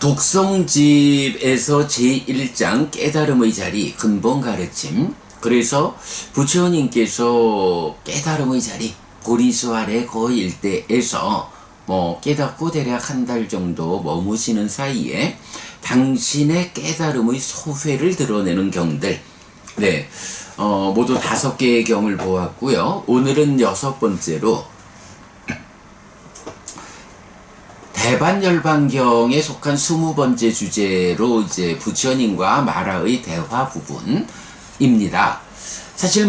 독성집에서 제1장 깨달음의 자리 근본 가르침. 그래서 부처님께서 깨달음의 자리 보리수 아래 그 일대에서 깨닫고 대략 한 달 정도 머무시는 사이에 당신의 깨달음의 소회를 드러내는 경들, 네, 모두 5개의 경을 보았고요. 오늘은 6번째로 대반열반경에 속한 20번째 주제로 이제 부처님과 마라의 대화 부분입니다. 사실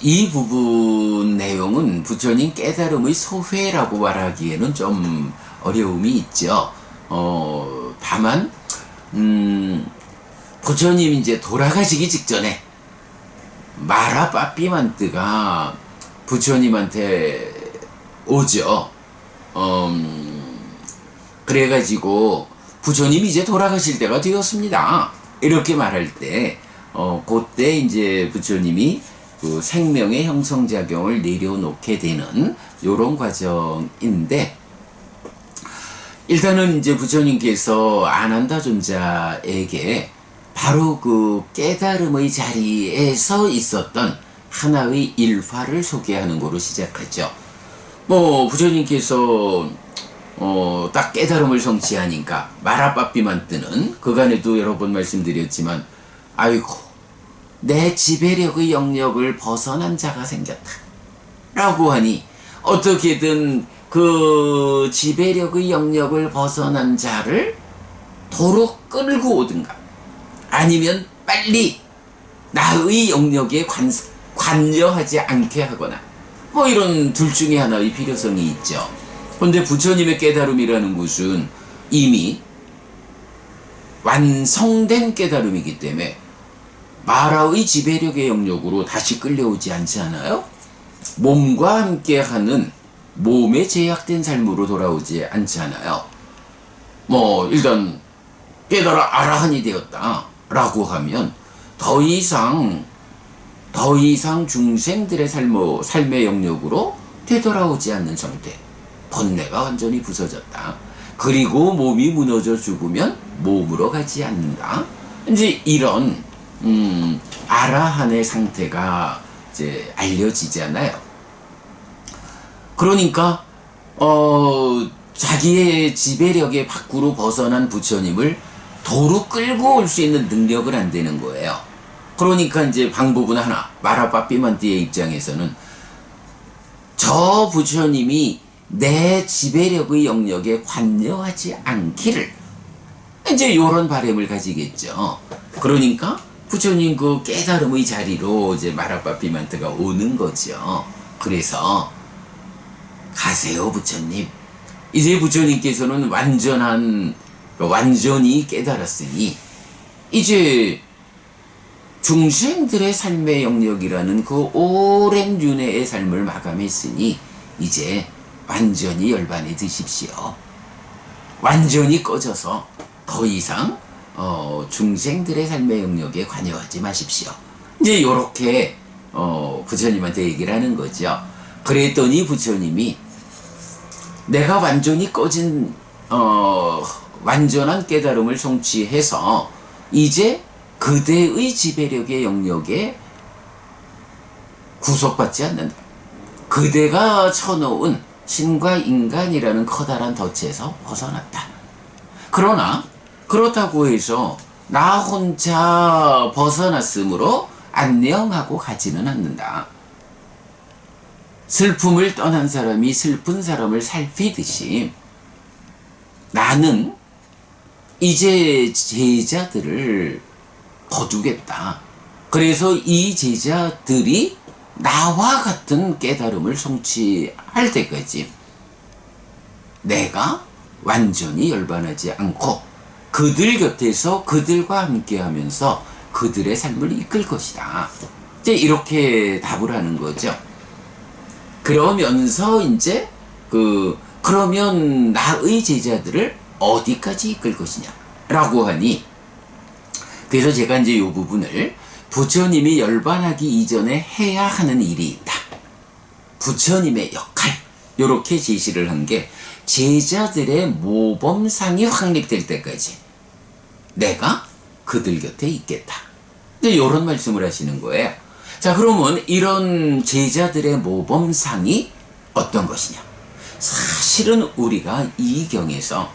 이 부분 내용은 부처님 깨달음의 소회라고 말하기에는 좀 어려움이 있죠. 다만 부처님이 이제 돌아가시기 직전에 마라 빠삐만뜨가 부처님한테 오죠. 그래가지고 부처님이 이제 돌아가실 때가 되었습니다. 이렇게 말할 때, 그때 이제 부처님이 그 생명의 형성작용을 내려놓게 되는 요런 과정인데, 일단은 이제 부처님께서 아난다 존자에게 바로 그 깨달음의 자리에서 있었던 하나의 일화를 소개하는 거로 시작하죠. 부처님께서 딱 깨달음을 성취하니까 마라빠삐만뜨는 그간에도 여러 번 말씀드렸지만, 아이고 내 지배력의 영역을 벗어난 자가 생겼다 라고 하니, 어떻게든 그 지배력의 영역을 벗어난 자를 도로 끌고 오든가 아니면 빨리 나의 영역에 관여하지 않게 하거나 이런 둘 중에 하나의 필요성이 있죠. 그런데 부처님의 깨달음이라는 것은 이미 완성된 깨달음이기 때문에 마라의 지배력의 영역으로 다시 끌려오지 않지 않아요? 몸과 함께하는 몸에 제약된 삶으로 돌아오지 않지 않아요? 일단 깨달아 아라한이 되었다 라고 하면 더 이상 중생들의 삶의 영역으로 되돌아오지 않는 상태. 번뇌가 완전히 부서졌다. 그리고 몸이 무너져 죽으면 몸으로 가지 않는다. 이제 이런 아라한의 상태가 이제 알려지잖아요. 그러니까 자기의 지배력의 밖으로 벗어난 부처님을 도로 끌고 올 수 있는 능력을 안 되는 거예요. 그러니까 이제 방법은 하나, 마라빠삐만띠의 입장에서는 저 부처님이 내 지배력의 영역에 관여하지 않기를, 이제 요런 바람을 가지겠죠. 그러니까 부처님 그 깨달음의 자리로 이제 마라빠삐만뜨가 오는 거죠. 그래서 가세요 부처님. 이제 부처님께서는 완전히 깨달았으니 이제 중생들의 삶의 영역이라는 그 오랜 윤회의 삶을 마감했으니 이제 완전히 열반에 드십시오. 완전히 꺼져서 더 이상 중생들의 삶의 영역에 관여하지 마십시오. 이제 요렇게 부처님한테 얘기를 하는 거죠. 그랬더니 부처님이 내가 완전히 꺼진 완전한 깨달음을 성취해서 이제 그대의 지배력의 영역에 구속받지 않는다. 그대가 쳐놓은 신과 인간이라는 커다란 덫에서 벗어났다. 그러나 그렇다고 해서 나 혼자 벗어났으므로 안녕하고 가지는 않는다. 슬픔을 떠난 사람이 슬픈 사람을 살피듯이 나는 이제 제자들을 거두겠다. 그래서 이 제자들이 나와 같은 깨달음을 성취할 때까지 내가 완전히 열반하지 않고 그들 곁에서 그들과 함께 하면서 그들의 삶을 이끌 것이다. 이제 이렇게 답을 하는 거죠. 그러면서 이제 그러면 나의 제자들을 어디까지 이끌 것이냐 라고 하니, 그래서 제가 이제 이 부분을 부처님이 열반하기 이전에 해야 하는 일이 있다. 부처님의 역할, 요렇게 제시를 한 게 제자들의 모범상이 확립될 때까지 내가 그들 곁에 있겠다. 이제 이런 말씀을 하시는 거예요. 자, 그러면 이런 제자들의 모범상이 어떤 것이냐? 사실은 우리가 이 경에서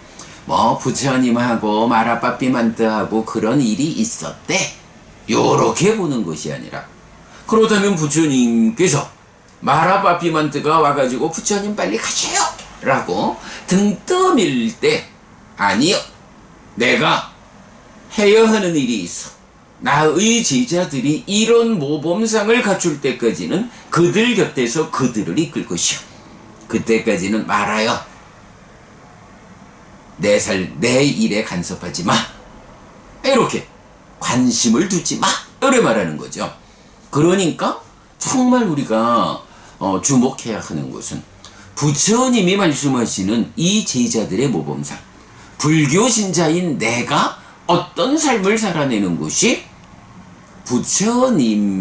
뭐 부처님하고 마라빠삐만뜨하고 그런 일이 있었대, 요렇게 보는 것이 아니라, 그렇다면 부처님께서 마라빠삐만뜨가 와가지고 부처님 빨리 가세요 라고 등 떠밀 때, 아니요, 내가 해야 하는 일이 있어, 나의 제자들이 이런 모범상을 갖출 때까지는 그들 곁에서 그들을 이끌 것이요, 그때까지는 말아요, 내 일에 간섭하지 마, 이렇게 관심을 두지 마, 이렇게 말하는 거죠. 그러니까 정말 우리가 주목해야 하는 것은 부처님이 말씀하시는 이 제자들의 모범상, 불교 신자인 내가 어떤 삶을 살아내는 것이 부처님이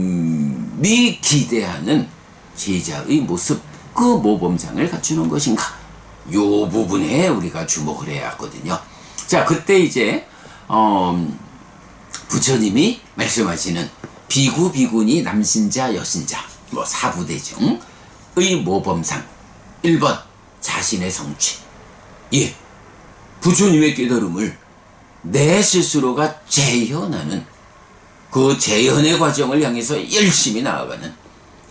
기대하는 제자의 모습, 그 모범상을 갖추는 것인가, 요 부분에 우리가 주목을 해야 하거든요. 자, 그때 이제 부처님이 말씀하시는 비구, 비구니, 남신자, 여신자, 뭐 사부대중의 모범상, 1번 자신의 성취. 예, 부처님의 깨달음을 내 스스로가 재현하는, 그 재현의 과정을 향해서 열심히 나아가는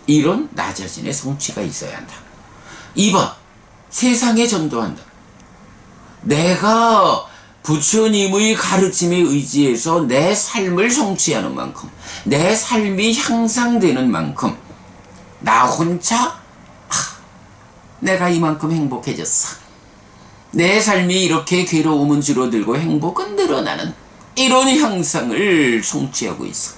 이런 나 자신의 성취가 있어야 한다. 2번 세상에 전도한다. 내가 부처님의 가르침에 의지해서 내 삶을 성취하는 만큼, 내 삶이 향상되는 만큼 나 혼자 내가 이만큼 행복해졌어, 내 삶이 이렇게 괴로움은 줄어들고 행복은 늘어나는 이런 향상을 성취하고 있어.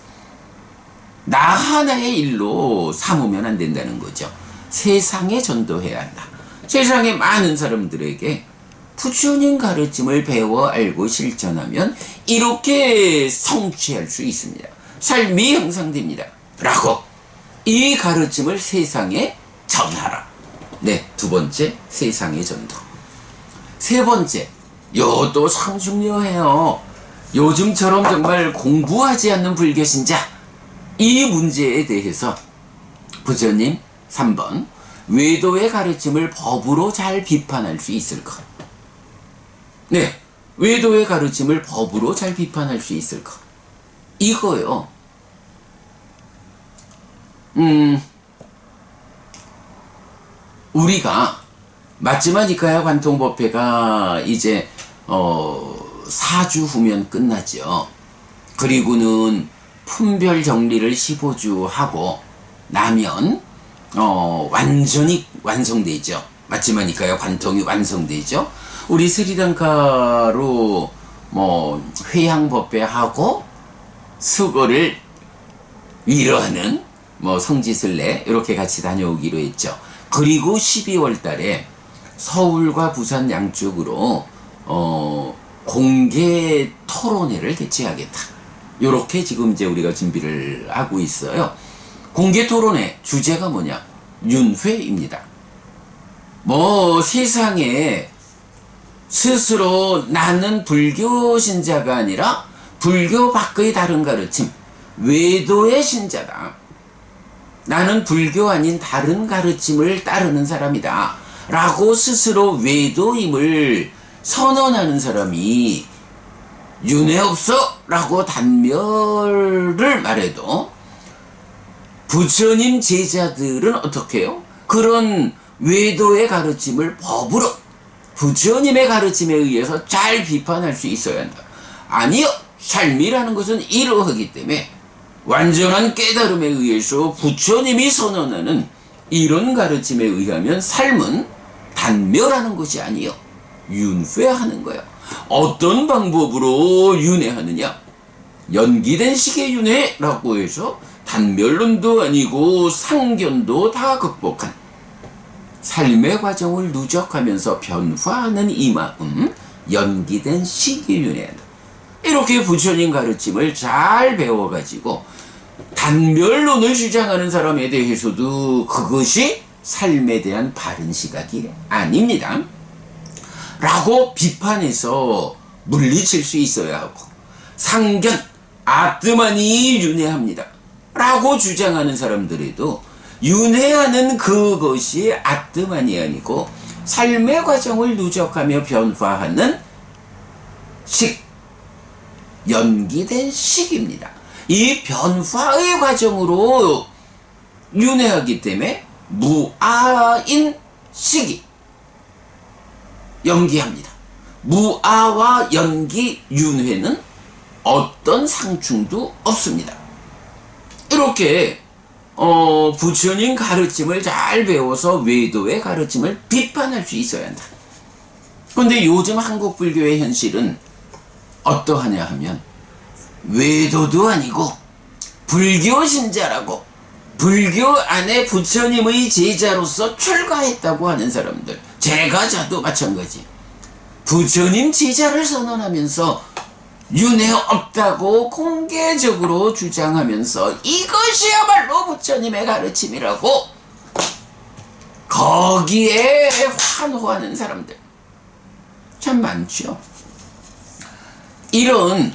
나 하나의 일로 삼으면 안 된다는 거죠. 세상에 전도해야 한다. 세상의 많은 사람들에게 부처님 가르침을 배워 알고 실천하면 이렇게 성취할 수 있습니다. 삶이 향상됩니다. 라고 이 가르침을 세상에 전하라. 네, 2번째 세상의 전도. 3번째, 요것도 참 중요해요. 요즘처럼 정말 공부하지 않는 불교신자, 이 문제에 대해서 부처님 3번 외도의 가르침을 법으로 잘 비판할 수 있을까? 네, 외도의 가르침을 법으로 잘 비판할 수 있을까? 이거요. 우리가 맞지마니까야 관통법회가 이제 4주 후면 끝나죠. 그리고는 품별 정리를 15주 하고 나면 완전히 완성되죠. 맞지마니까야 관통이 완성되죠. 우리 스리랑카로 뭐 회향법회하고 수고를 위로하는 뭐 성지순례 이렇게 같이 다녀오기로 했죠. 그리고 12월 달에 서울과 부산 양쪽으로 공개 토론회를 개최하겠다. 요렇게 지금 이제 우리가 준비를 하고 있어요. 공개 토론회 주제가 뭐냐? 윤회입니다. 뭐 세상에 스스로 나는 불교 신자가 아니라 불교 밖의 다른 가르침, 외도의 신자다, 나는 불교 아닌 다른 가르침을 따르는 사람이다 라고 스스로 외도임을 선언하는 사람이 윤회 없어 라고 단멸을 말해도 부처님 제자들은 어떻게 해요? 그런 외도의 가르침을 법으로 부처님의 가르침에 의해서 잘 비판할 수 있어야 한다. 아니요, 삶이라는 것은 이러하기 때문에 완전한 깨달음에 의해서 부처님이 선언하는 이런 가르침에 의하면 삶은 단멸하는 것이 아니요, 윤회하는 거야. 어떤 방법으로 윤회하느냐? 연기된 식의 윤회라고 해서 단멸론도 아니고 상견도 다 극복한 삶의 과정을 누적하면서 변화하는 이 마음, 연기된 식의 윤회한다. 이렇게 부처님 가르침을 잘 배워가지고 단멸론을 주장하는 사람에 대해서도 그것이 삶에 대한 바른 시각이 아닙니다. 라고 비판해서 물리칠 수 있어야 하고, 상견, 아뜨만이 윤회합니다 라고 주장하는 사람들에도 윤회하는 그것이 아뜨만이 아니고 삶의 과정을 누적하며 변화하는 식, 연기된 식입니다. 이 변화의 과정으로 윤회하기 때문에 무아인 식이 연기합니다. 무아와 연기 윤회는 어떤 상충도 없습니다. 이렇게 부처님 가르침을 잘 배워서 외도의 가르침을 비판할 수 있어야 한다. 그런데 요즘 한국 불교의 현실은 어떠하냐 하면 외도도 아니고 불교 신자라고 불교 안에 부처님의 제자로서 출가했다고 하는 사람들, 제가 저도 마찬가지, 부처님 제자를 선언하면서 윤회 없다고 공개적으로 주장하면서 이것이야말로 부처님의 가르침이라고 거기에 환호하는 사람들 참 많죠. 이런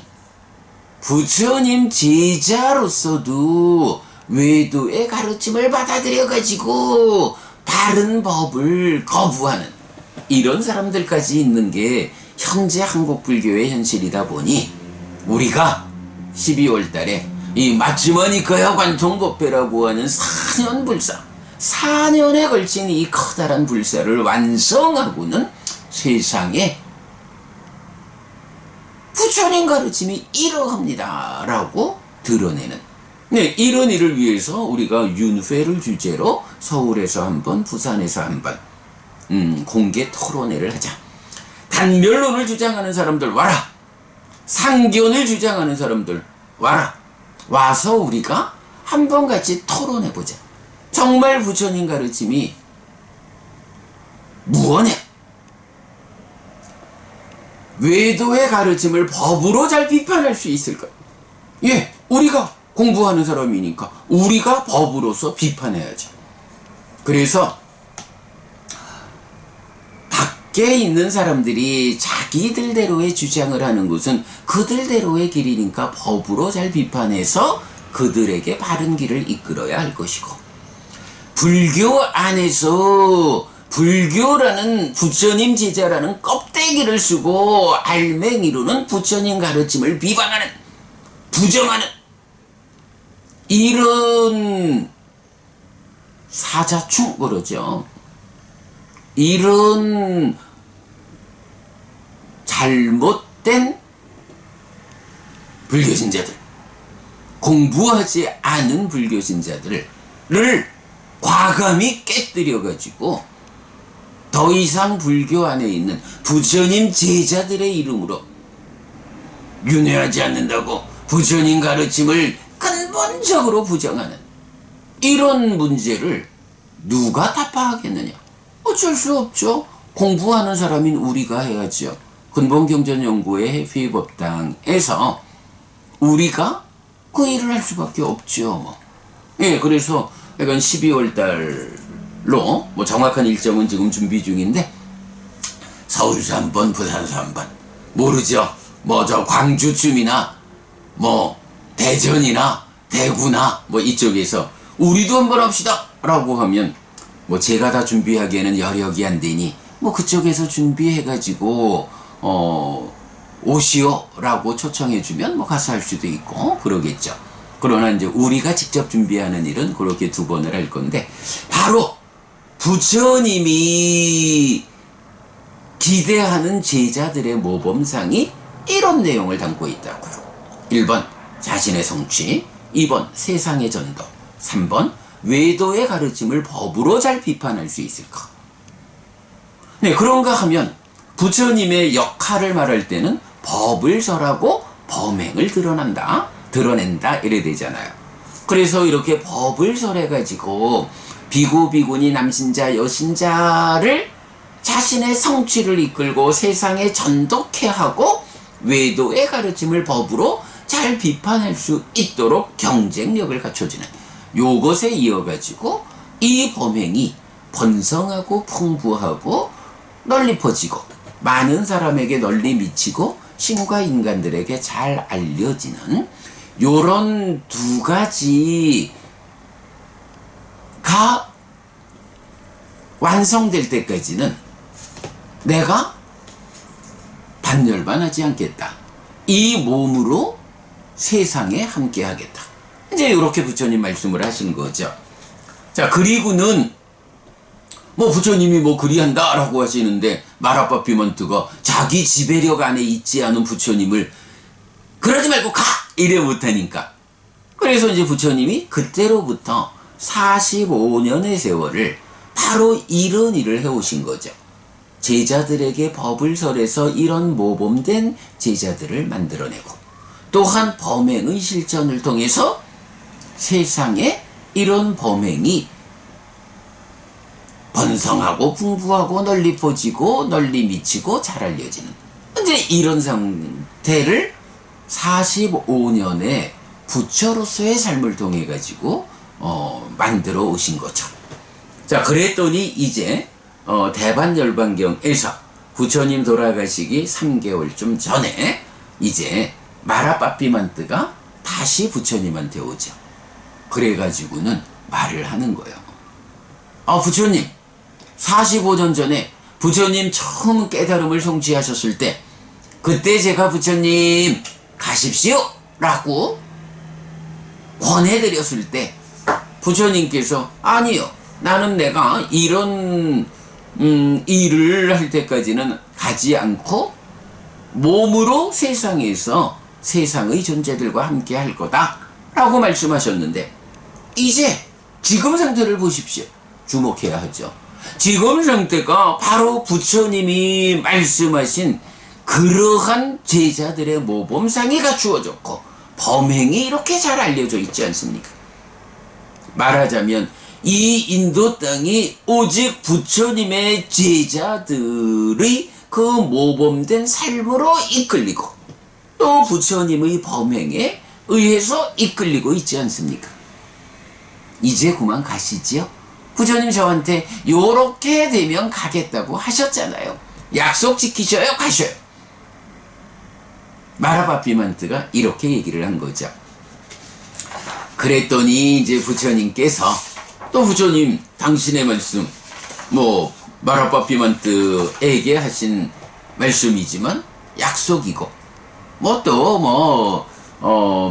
부처님 제자로서도 외도의 가르침을 받아들여 가지고 바른 법을 거부하는 이런 사람들까지 있는 게 현재 한국 불교의 현실이다 보니, 우리가 12월 달에 이 마치마니카야 관통법회라고 하는 4년 불사, 4년에 걸친 이 커다란 불사를 완성하고는 세상에 부처님 가르침이 이러합니다 라고 드러내는, 네, 이런 일을 위해서 우리가 윤회를 주제로 서울에서 한번, 부산에서 한번 공개 토론회를 하자. 단멸론을 주장하는 사람들 와라. 상견을 주장하는 사람들 와라. 와서 우리가 한번 같이 토론해보자. 정말 부처님 가르침이 무언해? 외도의 가르침을 법으로 잘 비판할 수 있을까? 예, 우리가 공부하는 사람이니까 우리가 법으로서 비판해야죠. 그래서 밖에 있는 사람들이 자기들대로의 주장을 하는 것은 그들대로의 길이니까 법으로 잘 비판해서 그들에게 바른 길을 이끌어야 할 것이고, 불교 안에서 불교라는 부처님 제자라는 껍데기를 쓰고 알맹이로는 부처님 가르침을 비방하는, 부정하는 이런 사자충 그러죠. 이런 잘못된 불교신자들, 공부하지 않은 불교신자들을 과감히 깨뜨려 가지고 더 이상 불교 안에 있는 부처님 제자들의 이름으로 윤회하지 않는다고 부처님 가르침을 근본적으로 부정하는 이런 문제를 누가 타파하겠느냐? 어쩔 수 없죠. 공부하는 사람인 우리가 해야죠. 근본경전연구회 해피법당에서 우리가 그 일을 할 수밖에 없죠. 예, 그래서 약간 12월 달로 정확한 일정은 지금 준비 중인데, 서울서 한 번, 부산서 한 번, 모르죠. 저 광주쯤이나 대전이나 대구나 이쪽에서 우리도 한번 합시다 라고 하면 제가 다 준비하기에는 여력이 안 되니 그쪽에서 준비해가지고 오시오 라고 초청해주면 가서 할 수도 있고 그러겠죠. 그러나 이제 우리가 직접 준비하는 일은 그렇게 2번을 할 건데, 바로 부처님이 기대하는 제자들의 모범상이 이런 내용을 담고 있다고요. 1번 자신의 성취, 2번 세상의 전도, 3번 외도의 가르침을 법으로 잘 비판할 수 있을까? 네, 그런가 하면 부처님의 역할을 말할 때는 법을 설하고 범행을 드러낸다 이래 되잖아요. 그래서 이렇게 법을 설해가지고 비구, 비구니, 남신자, 여신자를 자신의 성취를 이끌고 세상에 전독해 하고 외도의 가르침을 법으로 잘 비판할 수 있도록 경쟁력을 갖춰주는 요것에 이어가지고 이 범행이 번성하고 풍부하고 널리 퍼지고 많은 사람에게 널리 미치고 신과 인간들에게 잘 알려지는 요런 두 가지가 완성될 때까지는 내가 반열반하지 않겠다. 이 몸으로 세상에 함께 하겠다. 이제 이렇게 부처님 말씀을 하신 거죠. 자, 그리고는 뭐 부처님이 뭐 그리한다 라고 하시는데 마라빠 비먼트가 자기 지배력 안에 있지 않은 부처님을 그러지 말고 가! 이래 못하니까. 그래서 이제 부처님이 그때로부터 45년의 세월을 바로 이런 일을 해오신 거죠. 제자들에게 법을 설해서 이런 모범된 제자들을 만들어내고, 또한 범행의 실천을 통해서 세상에 이런 범행이 번성하고 풍부하고 널리 퍼지고 널리 미치고 잘 알려지는, 이제 이런 상태를 45년의 부처로서의 삶을 통해 가지고 만들어 오신 거죠. 자, 그랬더니 이제 대반열반경에서 부처님 돌아가시기 3개월쯤 전에 이제 마라빠삐만뜨가 다시 부처님한테 오죠. 그래가지고는 말을 하는 거예요. 부처님, 45년 전에 부처님 처음 깨달음을 성취하셨을 때, 그때 제가 부처님 가십시오 라고 권해드렸을 때 부처님께서 아니요, 나는 내가 이런 일을 할 때까지는 가지 않고 몸으로 세상에서 세상의 존재들과 함께 할 거다 라고 말씀하셨는데, 이제 지금 상태를 보십시오. 주목해야 하죠. 지금 상태가 바로 부처님이 말씀하신 그러한 제자들의 모범상이 갖추어졌고 범행이 이렇게 잘 알려져 있지 않습니까? 말하자면 이 인도 땅이 오직 부처님의 제자들의 그 모범된 삶으로 이끌리고 또 부처님의 범행에 의해서 이끌리고 있지 않습니까? 이제 그만 가시지요? 부처님 저한테 요렇게 되면 가겠다고 하셨잖아요. 약속 지키셔요, 가셔요. 마라바피만트가 이렇게 얘기를 한 거죠. 그랬더니 이제 부처님께서 또 부처님 당신의 말씀, 뭐 마라바피만트에게 하신 말씀이지만 약속이고 뭐 또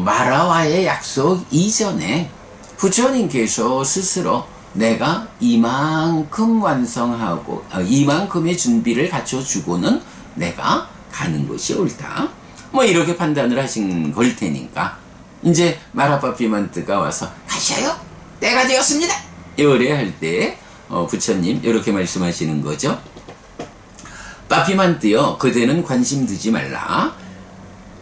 마라와의 약속 이전에 부처님께서 스스로 내가 이만큼 완성하고 이만큼의 준비를 갖춰주고는 내가 가는 것이 옳다, 뭐 이렇게 판단을 하신 걸 테니까 이제 마라빠피만트가 와서 가셔요, 때가 되었습니다 요래 할 때 부처님 이렇게 말씀하시는 거죠. 빠피만트여, 그대는 관심 두지 말라.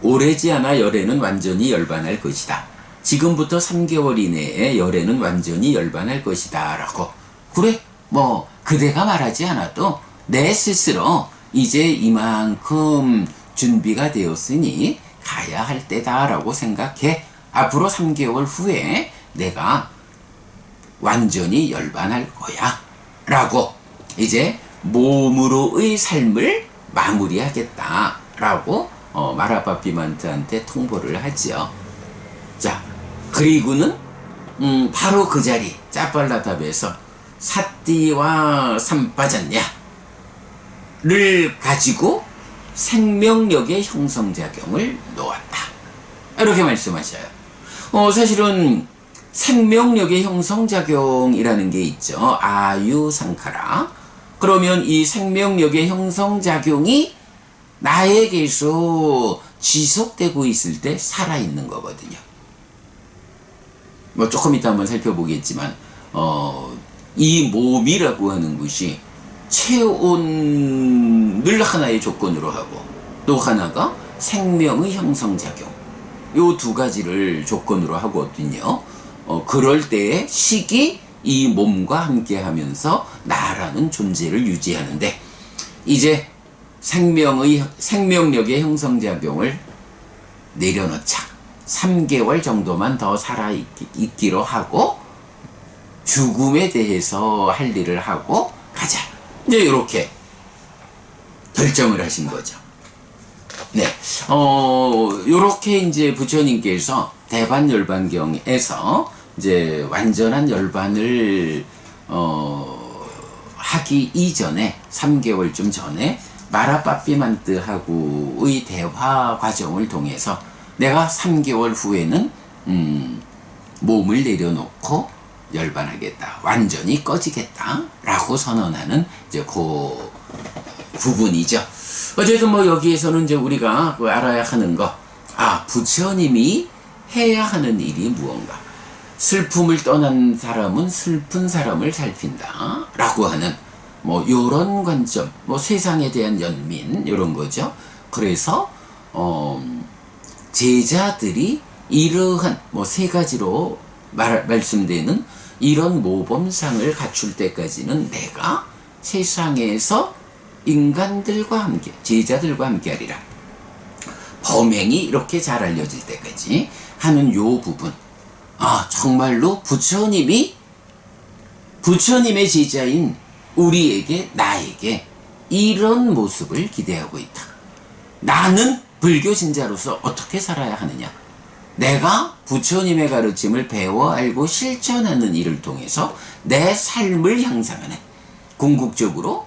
오래지 않아 열애는 완전히 열반할 것이다. 지금부터 3개월 이내에 열애는 완전히 열반할 것이다 라고. 그래, 뭐 그대가 말하지 않아도 내 스스로 이제 이만큼 준비가 되었으니 가야 할 때다 라고 생각해. 앞으로 3개월 후에 내가 완전히 열반할 거야 라고 이제 몸으로의 삶을 마무리하겠다 라고 마라빠피만트한테 통보를 하죠. 자, 그리고는 바로 그 자리 짜팔라탑에서 사띠와 삼빠졌냐를 가지고 생명력의 형성작용을 놓았다, 이렇게 말씀하셔요. 사실은 생명력의 형성작용이라는 게 있죠. 아유상카라. 그러면 이 생명력의 형성작용이 나에게서 지속되고 있을 때 살아있는 거거든요. 뭐 조금 이따 한번 살펴보겠지만 이 몸이라고 하는 것이 체온을 하나의 조건으로 하고 또 하나가 생명의 형성작용, 요 두 가지를 조건으로 하거든요. 그럴 때의 식이 이 몸과 함께 하면서 나라는 존재를 유지하는데, 이제 생명력의 형성작용을 내려놓자. 3개월 정도만 더 살아있기로 하고 죽음에 대해서 할 일을 하고 가자. 이제 이렇게 결정을 하신 거죠. 네, 요렇게 이제 부처님께서 대반열반경에서 이제 완전한 열반을 하기 이전에 3개월쯤 전에 마라빠삐만뜨하고의 대화 과정을 통해서 내가 3개월 후에는 몸을 내려놓고 열반하겠다, 완전히 꺼지겠다 라고 선언하는 이제 그 부분이죠. 어쨌든 뭐 여기에서는 이제 우리가 알아야 하는 거, 부처님이 해야 하는 일이 무언가, 슬픔을 떠난 사람은 슬픈 사람을 살핀다 라고 하는 뭐 요런 관점, 뭐 세상에 대한 연민 요런 거죠. 그래서 제자들이 이러한 뭐 세 가지로 말씀되는 이런 모범상을 갖출 때까지는 내가 세상에서 인간들과 함께, 제자들과 함께 하리라. 범행이 이렇게 잘 알려질 때까지 하는 요 부분, 정말로 부처님의 제자인 우리에게, 나에게 이런 모습을 기대하고 있다. 나는 불교 신자로서 어떻게 살아야 하느냐, 내가 부처님의 가르침을 배워 알고 실천하는 일을 통해서 내 삶을 향상하는, 궁극적으로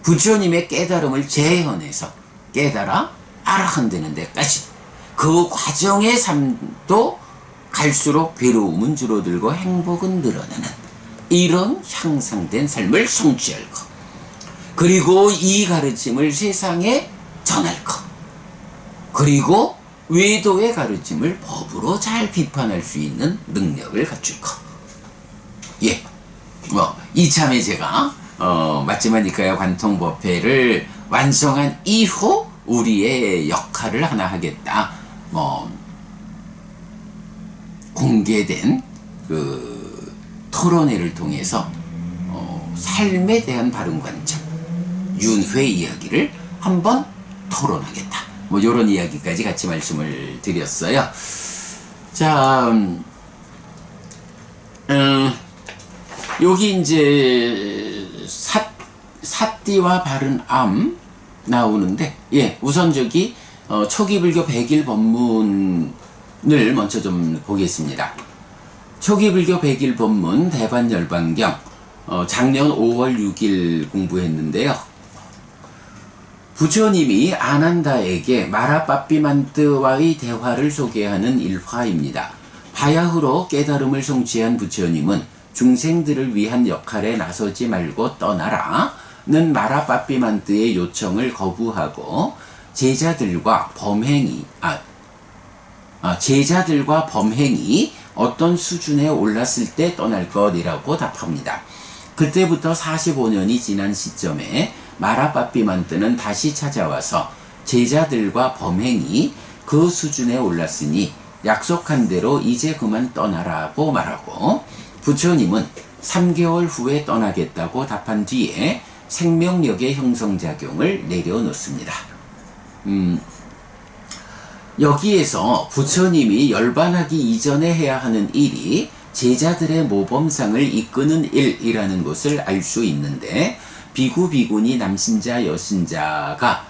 부처님의 깨달음을 재현해서 깨달아 알아간다는 데까지, 그 과정의 삶도 갈수록 괴로움은 줄어들고 행복은 늘어나는 이런 향상된 삶을 성취할 것, 그리고 이 가르침을 세상에 전할 것, 그리고 외도의 가르침을 법으로 잘 비판할 수 있는 능력을 갖출 것. 예, 이참에 제가 맞지마 니까야 관통법회를 완성한 이후 우리의 역할을 하나 하겠다, 공개된 그 토론회를 통해서 삶에 대한 바른 관점, 윤회 이야기를 한번 토론하겠다, 뭐 요런 이야기까지 같이 말씀을 드렸어요. 자, 여기 이제 사띠와 바른 암 나오는데, 우선 저기 초기 불교 100일 법문을 먼저 좀 보겠습니다. 초기 불교 100일 법문 대반열반경, 작년 5월 6일 공부했는데요. 부처님이 아난다에게 마라빠삐만뜨와의 대화를 소개하는 일화입니다. 바야흐로 깨달음을 성취한 부처님은 중생들을 위한 역할에 나서지 말고 떠나라 는 마라빠삐만뜨의 요청을 거부하고 제자들과 범행이 어떤 수준에 올랐을 때 떠날 것이라고 답합니다. 그때부터 45년이 지난 시점에 마라빠삐만뜨는 다시 찾아와서 제자들과 범행이 그 수준에 올랐으니 약속한 대로 이제 그만 떠나라고 말하고, 부처님은 3개월 후에 떠나겠다고 답한 뒤에 생명력의 형성작용을 내려놓습니다. 여기에서 부처님이 열반하기 이전에 해야 하는 일이 제자들의 모범상을 이끄는 일이라는 것을 알 수 있는데, 비구, 비구니, 남신자, 여신자가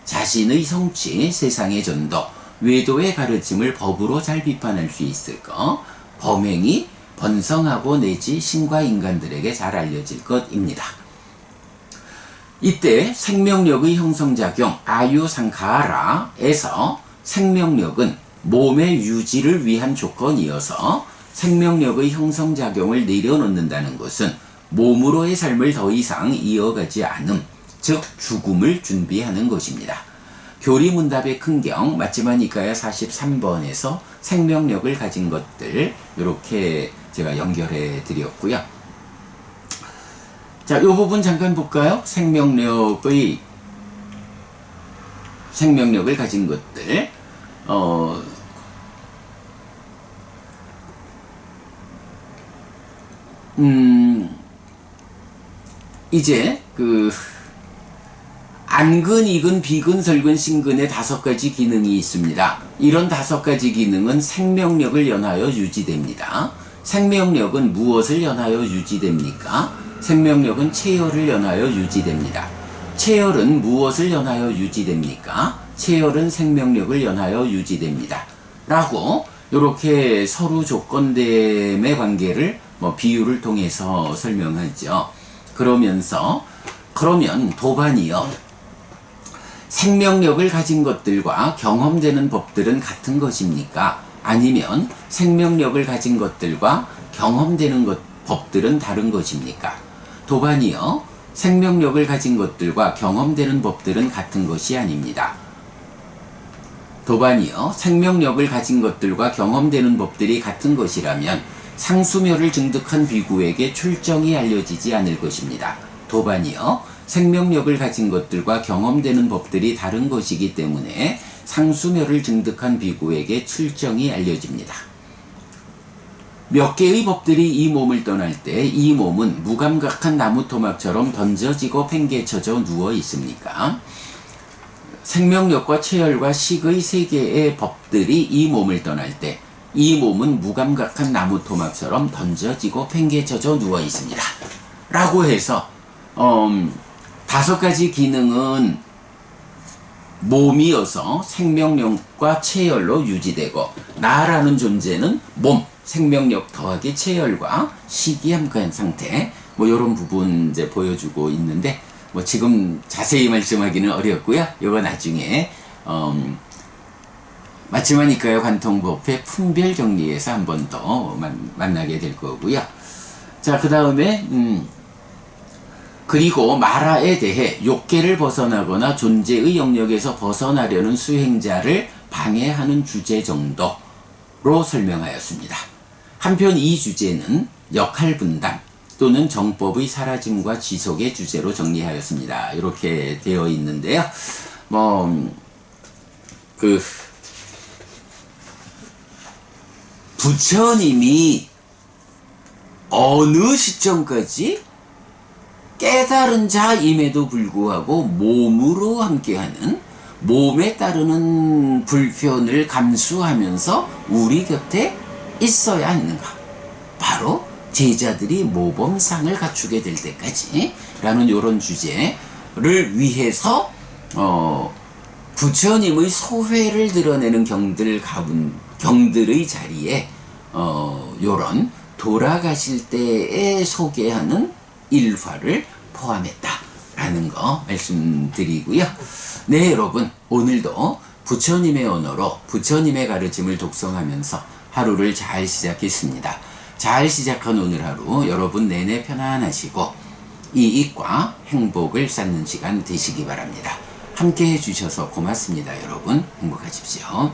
자신의 성취, 세상의 전도, 외도의 가르침을 법으로 잘 비판할 수 있을 것, 범행이 번성하고 내지 신과 인간들에게 잘 알려질 것입니다. 이때 생명력의 형성작용, 아유상가라에서 생명력은 몸의 유지를 위한 조건이어서 생명력의 형성작용을 내려놓는다는 것은 몸으로의 삶을 더 이상 이어가지 않음, 즉 죽음을 준비하는 것입니다. 교리문답의 큰경 맞지마 니까야 43번에서 생명력을 가진 것들 이렇게 제가 연결해 드렸고요. 자, 이 부분 잠깐 볼까요? 생명력을 가진 것들. 이제 안근, 이근, 비근, 설근, 신근의 5가지 기능이 있습니다. 이런 5가지 기능은 생명력을 연하여 유지됩니다. 생명력은 무엇을 연하여 유지됩니까? 생명력은 체열을 연하여 유지됩니다. 체열은 무엇을 연하여 유지됩니까? 체열은 생명력을 연하여 유지됩니다. 라고 이렇게 서로 조건됨의 관계를 비유를 통해서 설명하죠. 그러면 도반이요. 생명력을 가진 것들과 경험되는 법들은 같은 것입니까? 아니면 생명력을 가진 것들과 경험되는 법들은 다른 것입니까? 도반이요. 생명력을 가진 것들과 경험되는 법들은 같은 것이 아닙니다. 도반이요. 생명력을 가진 것들과 경험되는 법들이 같은 것이라면 상수멸을 증득한 비구에게 출정이 알려지지 않을 것입니다. 도반이요. 생명력을 가진 것들과 경험되는 법들이 다른 것이기 때문에 상수멸을 증득한 비구에게 출정이 알려집니다. 몇 개의 법들이 이 몸을 떠날 때 이 몸은 무감각한 나무 토막처럼 던져지고 팽개쳐져 누워 있습니까? 생명력과 체열과 식의 세 개의 법들이 이 몸을 떠날 때 이 몸은 무감각한 나무 토막처럼 던져지고 팽개쳐져 누워 있습니다. 라고 해서 5가지 기능은 몸이어서 생명력과 체열로 유지되고 나라는 존재는 몸, 생명력 더하기 체열과 식이 함께한 상태 이런 부분 이제 보여주고 있는데 지금 자세히 말씀하기는 어렵고요. 이거 나중에 마치마니까요 관통법회 품별 정리에서 한 번 더 만나게 될 거고요. 자, 그 다음에 그리고 마라에 대해 욕계를 벗어나거나 존재의 영역에서 벗어나려는 수행자를 방해하는 주제 정도로 설명하였습니다. 한편 이 주제는 역할 분담 또는 정법의 사라짐과 지속의 주제로 정리하였습니다. 이렇게 되어 있는데요. 부처님이 어느 시점까지 깨달은 자임에도 불구하고 몸으로 함께하는 몸에 따르는 불편을 감수하면서 우리 곁에 있어야 하는가? 바로 제자들이 모범상을 갖추게 될 때까지 라는 이런 주제를 위해서 부처님의 소회를 드러내는 경들의 자리에 요런 돌아가실 때에 소개하는 일화를 포함했다라는 거 말씀드리고요. 네, 여러분, 오늘도 부처님의 언어로 부처님의 가르침을 독성하면서 하루를 잘 시작했습니다. 잘 시작한 오늘 하루 여러분 내내 편안하시고 이익과 행복을 쌓는 시간 되시기 바랍니다. 함께 해주셔서 고맙습니다. 여러분 행복하십시오.